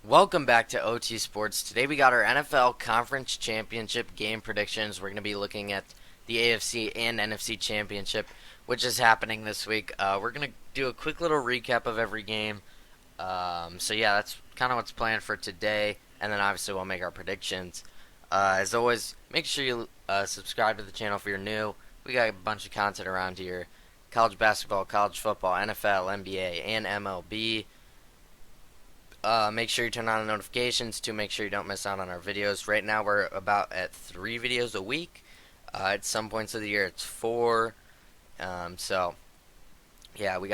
Welcome back to OT Sports. Today we got our NFL Conference Championship game predictions. We're going to be looking at the AFC and NFC Championship, which is happening this week. We're going to do a quick little recap of every game. That's kind of what's planned for today, and then obviously we'll make our predictions. As always, make sure you subscribe to the channel if you're new. We got a bunch of content around here: college basketball, college football, NFL, NBA, and MLB. Make sure you turn on the notifications to make sure you don't miss out on our videos. Right now we're about at 3 videos a week. At some points of the year it's 4. We got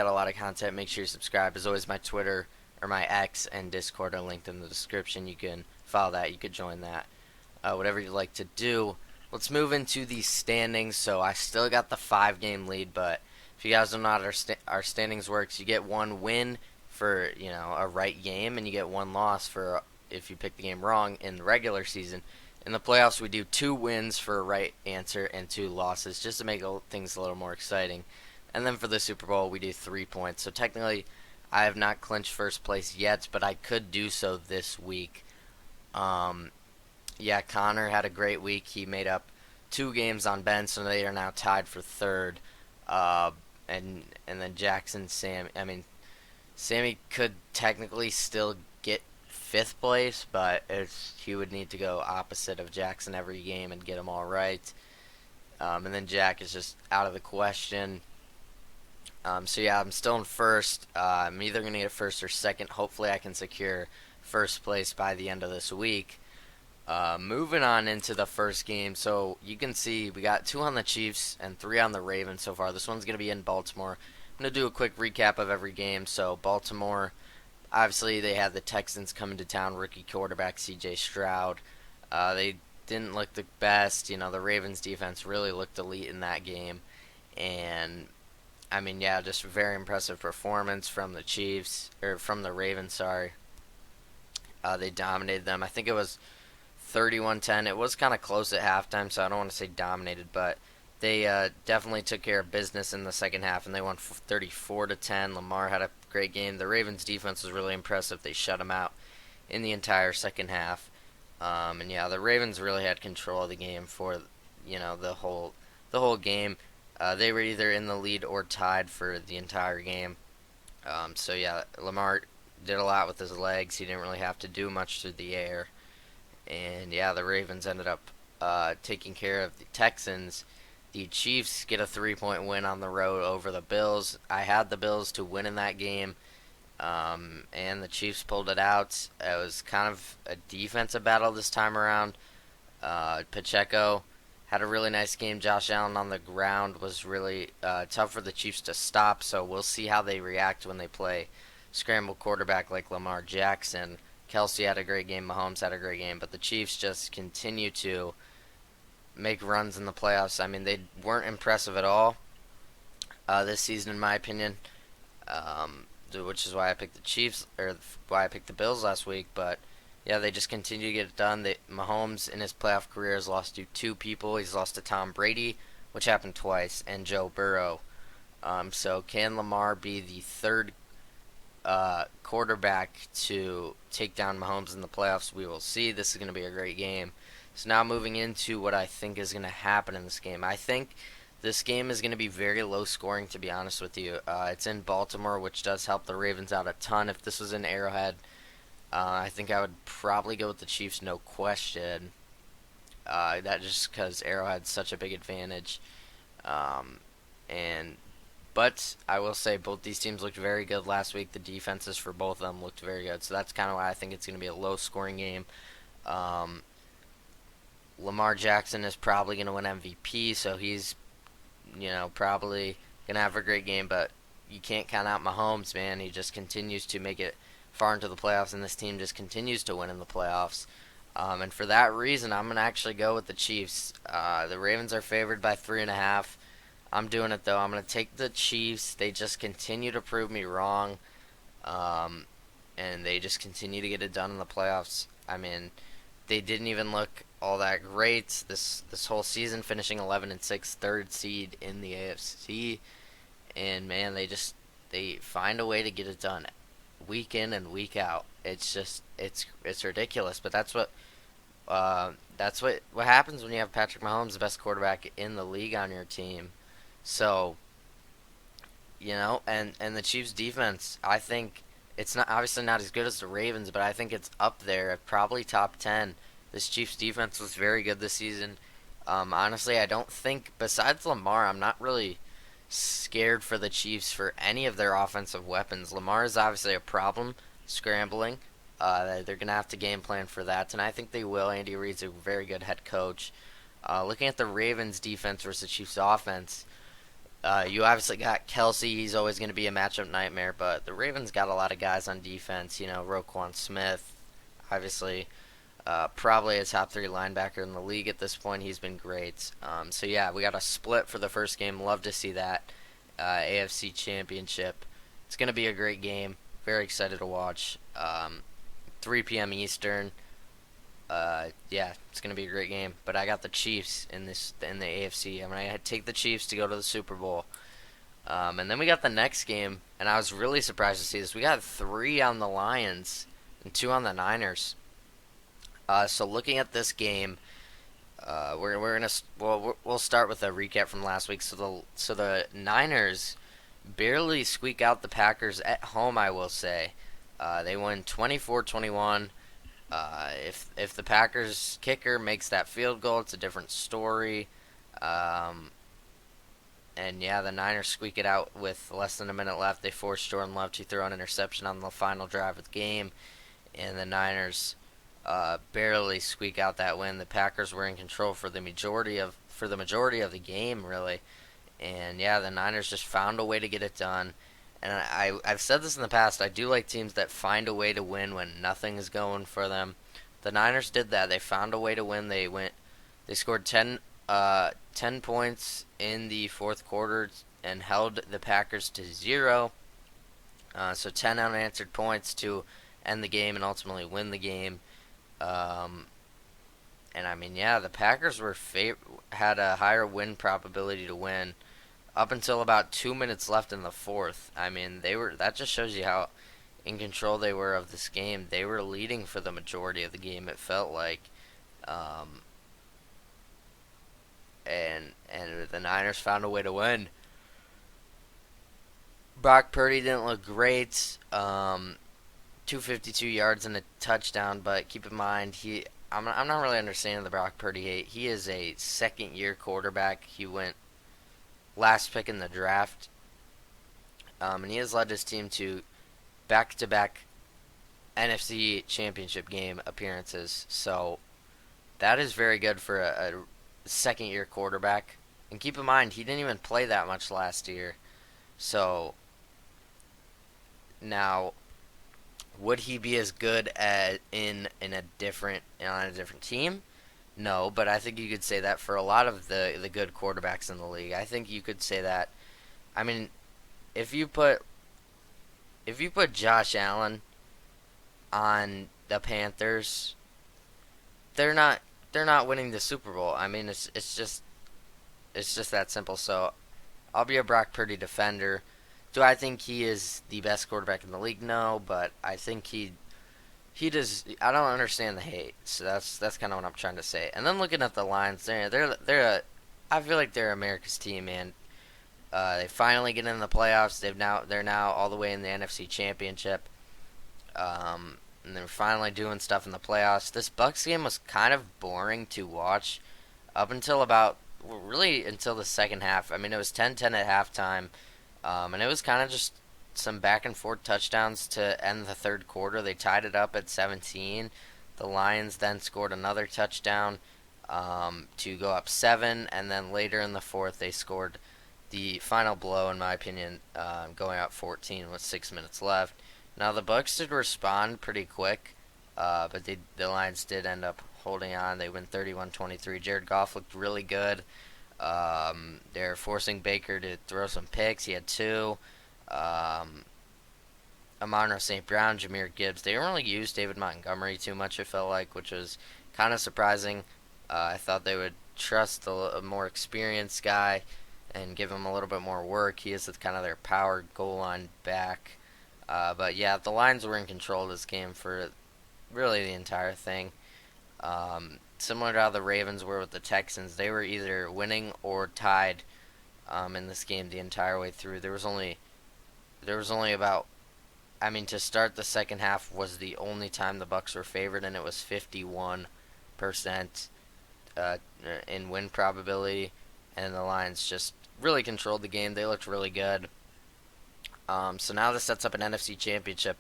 a lot of content. Make sure you subscribe. As always, my Twitter or my X and Discord are linked in the description. You can follow that. You could join that. Whatever you'd like to do. Let's move into the standings. So I still got the 5-game lead, but if you guys don't know how our standings works, you get one win for a right game, and you get one loss for if you pick the game wrong in the regular season. In the playoffs, we do 2 wins for a right answer and 2 losses, just to make things a little more exciting. And then for the Super Bowl, we do 3 points. So technically, I have not clinched first place yet, but I could do so this week. Connor had a great week. He made up 2 games on Ben, so they are now tied for third. And then Sammy could technically still get 5th place, but he would need to go opposite of Jackson every game and get them all right. And then Jack is just out of the question. I'm still in first. I'm either going to get first or second. Hopefully I can secure first place by the end of this week. Moving on into the first game. So you can see we got 2 on the Chiefs and 3 on the Ravens so far. This one's going to be in Baltimore. I'm going to do a quick recap of every game. So Baltimore, obviously they had the Texans coming to town, rookie quarterback C.J. Stroud. They didn't look the best. The Ravens defense really looked elite in that game. And, just a very impressive performance from the Chiefs, or from the Ravens, sorry. They dominated them. I think it was 31-10. It was kind of close at halftime, so I don't want to say dominated, but they definitely took care of business in the second half, and they won 34-10. Lamar had a great game. The Ravens' defense was really impressive. They shut them out in the entire second half. The Ravens really had control of the game for the whole game. They were either in the lead or tied for the entire game. Lamar did a lot with his legs. He didn't really have to do much through the air. And the Ravens ended up taking care of the Texans. The Chiefs get a 3-point win on the road over the Bills. I had the Bills to win in that game, and the Chiefs pulled it out. It was kind of a defensive battle this time around. Pacheco had a really nice game. Josh Allen on the ground was really tough for the Chiefs to stop, so we'll see how they react when they play scramble quarterback like Lamar Jackson. Kelsey had a great game. Mahomes had a great game, but the Chiefs just continue to make runs in the playoffs. They weren't impressive at all this season, in my opinion, which is why I picked the Chiefs, or why I picked the Bills last week. But they just continue to get it done. Mahomes in his playoff career has lost to 2 people. He's lost to Tom Brady, which happened twice, and Joe Burrow. So can Lamar be the third quarterback to take down Mahomes in the playoffs? We will see. This is going to be a great game. So now moving into what I think is going to happen in this game. I think this game is going to be very low scoring, to be honest with you. It's in Baltimore, which does help the Ravens out a ton. If this was in Arrowhead, I think I would probably go with the Chiefs, no question. That just because Arrowhead's such a big advantage. But I will say both these teams looked very good last week. The defenses for both of them looked very good. So that's kind of why I think it's going to be a low scoring game. Lamar Jackson is probably going to win MVP, so he's, probably going to have a great game, but you can't count out Mahomes, man. He just continues to make it far into the playoffs, and this team just continues to win in the playoffs. And for that reason, I'm going to actually go with the Chiefs. The Ravens are favored by 3.5. I'm doing it, though. I'm going to take the Chiefs. They just continue to prove me wrong, and they just continue to get it done in the playoffs. They didn't even look all that great this whole season, finishing 11-6, 3rd seed in the AFC. And man, they find a way to get it done week in and week out. It's just it's ridiculous. But that's what happens when you have Patrick Mahomes, the best quarterback in the league, on your team. So and the Chiefs' defense, I think it's not obviously not as good as the Ravens, but I think it's up there, probably top 10. This Chiefs' defense was very good this season. Honestly, I don't think besides Lamar, I'm not really scared for the Chiefs for any of their offensive weapons. Lamar is obviously a problem scrambling. They're gonna have to game plan for that, and I think they will. Andy Reid's a very good head coach. Looking at the Ravens' defense versus the Chiefs' offense, you obviously got Kelsey. He's always going to be a matchup nightmare, but the Ravens got a lot of guys on defense. Roquan Smith, obviously, probably a top 3 linebacker in the league at this point. He's been great. So yeah, we got a split for the first game. Love to see that. AFC Championship. It's going to be a great game. Very excited to watch. 3 p.m. Eastern. Yeah, it's gonna be a great game. But I got the Chiefs in the AFC. I'm gonna take the Chiefs to go to the Super Bowl. And then we got the next game, and I was really surprised to see this. We got 3 on the Lions and 2 on the Niners. So looking at this game, we'll start with a recap from last week. So the Niners barely squeak out the Packers at home, I will say. They won 24-21. If the Packers kicker makes that field goal, it's a different story. And yeah, the Niners squeak it out with less than a minute left. They force Jordan Love to throw an interception on the final drive of the game, and the Niners barely squeak out that win. The Packers were in control for the majority of the game, really. And yeah, the Niners just found a way to get it done. And I've said this in the past. I do like teams that find a way to win when nothing is going for them. The Niners did that. They found a way to win. They scored 10 points in the fourth quarter and held the Packers to 0. So 10 unanswered points to end the game and ultimately win the game. And I mean, yeah, the Packers had a higher win probability to win up until about 2 minutes left in the fourth. I mean, that just shows you how in control they were of this game. They were leading for the majority of the game, it felt like. And the Niners found a way to win. Brock Purdy didn't look great. 252 yards and a touchdown, but keep in mind I'm not really understanding the Brock Purdy hate. He is a second-year quarterback. He went last pick in the draft, and he has led his team to back-to-back NFC Championship game appearances. So that is very good for a second-year quarterback. And keep in mind, he didn't even play that much last year. So now, would he be as good on a different team? No, but I think you could say that for a lot of the good quarterbacks in the league. I think you could say that. I mean, if you put Josh Allen on the Panthers, they're not winning the Super Bowl. I mean, it's just that simple. So I'll be a Brock Purdy defender. Do I think he is the best quarterback in the league? No, but I think he does. I don't understand the hate. So that's kind of what I'm trying to say. And then looking at the Lions, I feel like they're America's team, man. They finally get in the playoffs. They're now all the way in the NFC Championship. And they're finally doing stuff in the playoffs. This Bucks game was kind of boring to watch up until until the second half. I mean, it was 10-10 at halftime. And it was kind of just some back and forth touchdowns to end the third quarter. They tied it up at 17. The Lions then scored another touchdown to go up 7, and then later in the fourth they scored the final blow, in my opinion, going up 14 with 6 minutes left. Now the Bucks did respond pretty quick, but the Lions did end up holding on. They win 31-23. Jared Goff looked really good. They're forcing Baker to throw some picks. He had 2. Amon-Ra St. Brown, Jahmyr Gibbs. They didn't really use David Montgomery too much, it felt like, which was kind of surprising. I thought they would trust a more experienced guy and give him a little bit more work. He is kind of their power goal line back. But yeah, the Lions were in control of this game for really the entire thing. Similar to how the Ravens were with the Texans, they were either winning or tied in this game the entire way through. There was only about, I mean, to start the second half was the only time the Bucks were favored, and it was 51% uh, in win probability, and the Lions just really controlled the game. They looked really good. So now this sets up an NFC Championship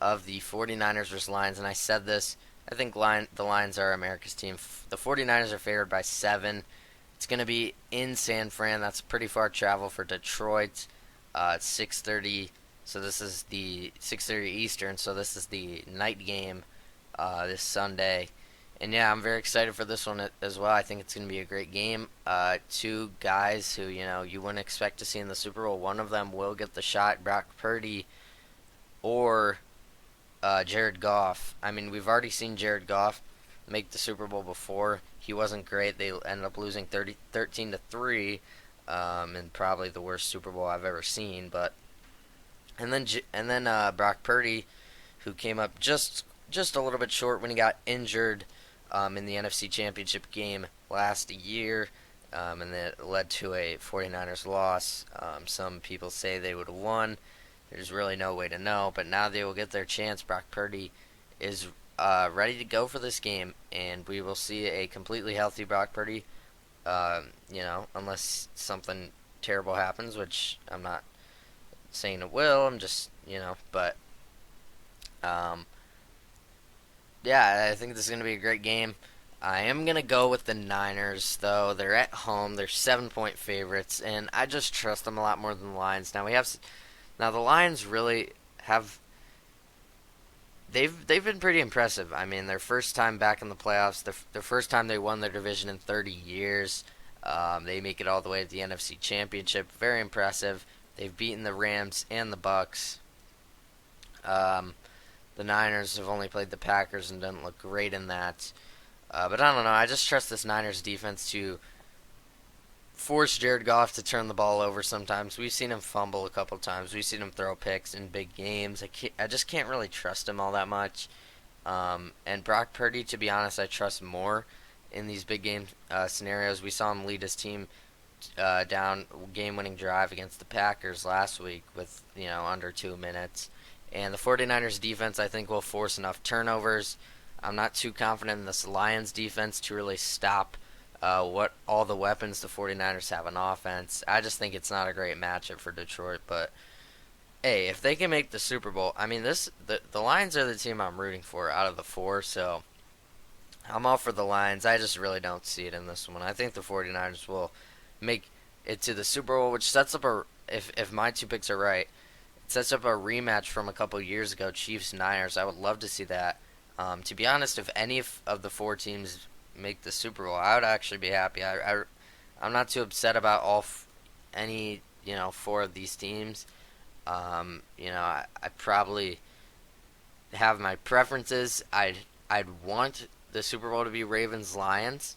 of the 49ers versus Lions, and I said this. I think the Lions are America's team. The 49ers are favored by 7. It's going to be in San Fran. That's pretty far travel for Detroit. It's 6:30, so this is the 6:30 Eastern. So this is the night game this Sunday. And yeah, I'm very excited for this one as well. I think it's going to be a great game. Two guys who you wouldn't expect to see in the Super Bowl. One of them will get the shot, Brock Purdy or Jared Goff. I mean, we've already seen Jared Goff make the Super Bowl before. He wasn't great. They ended up losing 13-3, and probably the worst Super Bowl I've ever seen. But and then Brock Purdy, who came up just a little bit short when he got injured in the NFC Championship game last year, and that led to a 49ers loss. Some people say they would have won. There's really no way to know, but now they will get their chance. Brock Purdy is ready to go for this game, and we will see a completely healthy Brock Purdy. Unless something terrible happens, which I'm not saying it will. I'm just, but um, yeah, I think this is going to be a great game. I am going to go with the Niners, though. They're at home. They're 7-point favorites, and I just trust them a lot more than the Lions. Now the Lions really have they've been pretty impressive. I mean, their first time back in the playoffs, their first time they won their division in 30 years. They make it all the way to the NFC Championship. Very impressive. They've beaten the Rams and the Bucks. The Niners have only played the Packers and didn't look great in that. But I don't know. I just trust this Niners defense to force Jared Goff to turn the ball over sometimes. We've seen him fumble a couple times. We've seen him throw picks in big games. I just can't really trust him all that much. And Brock Purdy, to be honest, I trust more in these big game scenarios. We saw him lead his team down game-winning drive against the Packers last week with under 2 minutes. And the 49ers defense, I think, will force enough turnovers. I'm not too confident in this Lions defense to really stop what all the weapons the 49ers have on offense. I just think it's not a great matchup for Detroit. But hey, if they can make the Super Bowl, I mean, the Lions are the team I'm rooting for out of the four. So I'm all for the Lions. I just really don't see it in this one. I think the 49ers will make it to the Super Bowl, which sets up if my two picks are right, it sets up a rematch from a couple years ago, Chiefs-Niners. I would love to see that. To be honest, if any of the four teams make the Super Bowl, I would actually be happy. I'm not too upset about any four of these teams. I probably have my preferences. I'd want the Super Bowl to be Ravens Lions,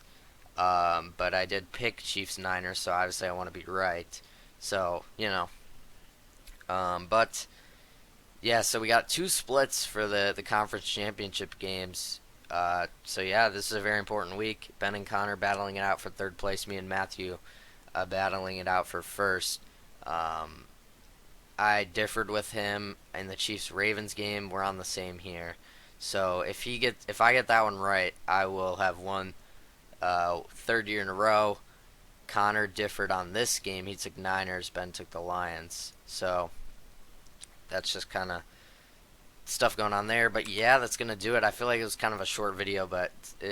but I did pick Chiefs Niners, so obviously I want to be right. So but yeah, so we got two splits for the conference championship games. So yeah, this is a very important week. Ben and Connor battling it out for third place. Me and Matthew battling it out for first. I differed with him in the Chiefs Ravens game. We're on the same here. So if I get that one right, I will have won third year in a row. Connor differed on this game. He took Niners. Ben took the Lions. So that's just kind of stuff going on there. But yeah, that's gonna do it. I feel like it was kind of a short video, but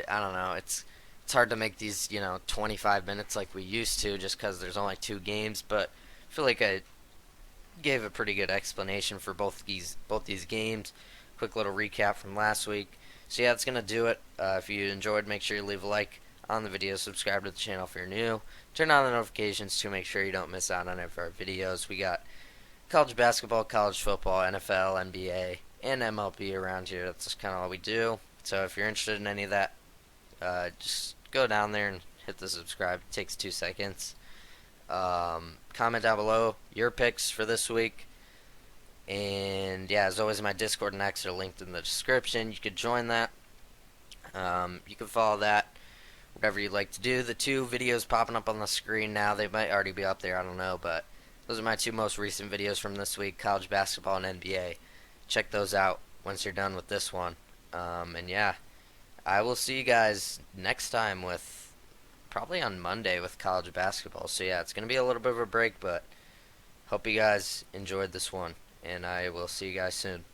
I don't know. It's hard to make these 25 minutes like we used to, just because there's only two games. But I feel like I gave a pretty good explanation for both these games. Quick little recap from last week. So yeah, that's gonna do it. If you enjoyed, make sure you leave a like on the video, subscribe to the channel if you're new, turn on the notifications to make sure you don't miss out on any of our videos. We got college basketball, college football, NFL, NBA, and MLB around here. That's just kind of all we do. So if you're interested in any of that, just go down there and hit the subscribe. It takes 2 seconds. Comment down below your picks for this week. And yeah, as always, my Discord and X are linked in the description. You could join that. You can follow that, whatever you'd like to do. The two videos popping up on the screen now, they might already be up there, I don't know, but those are my two most recent videos from this week, college basketball and NBA. Check those out once you're done with this one. And yeah, I will see you guys next time with probably on Monday with college basketball. So yeah, it's going to be a little bit of a break, but hope you guys enjoyed this one, and I will see you guys soon.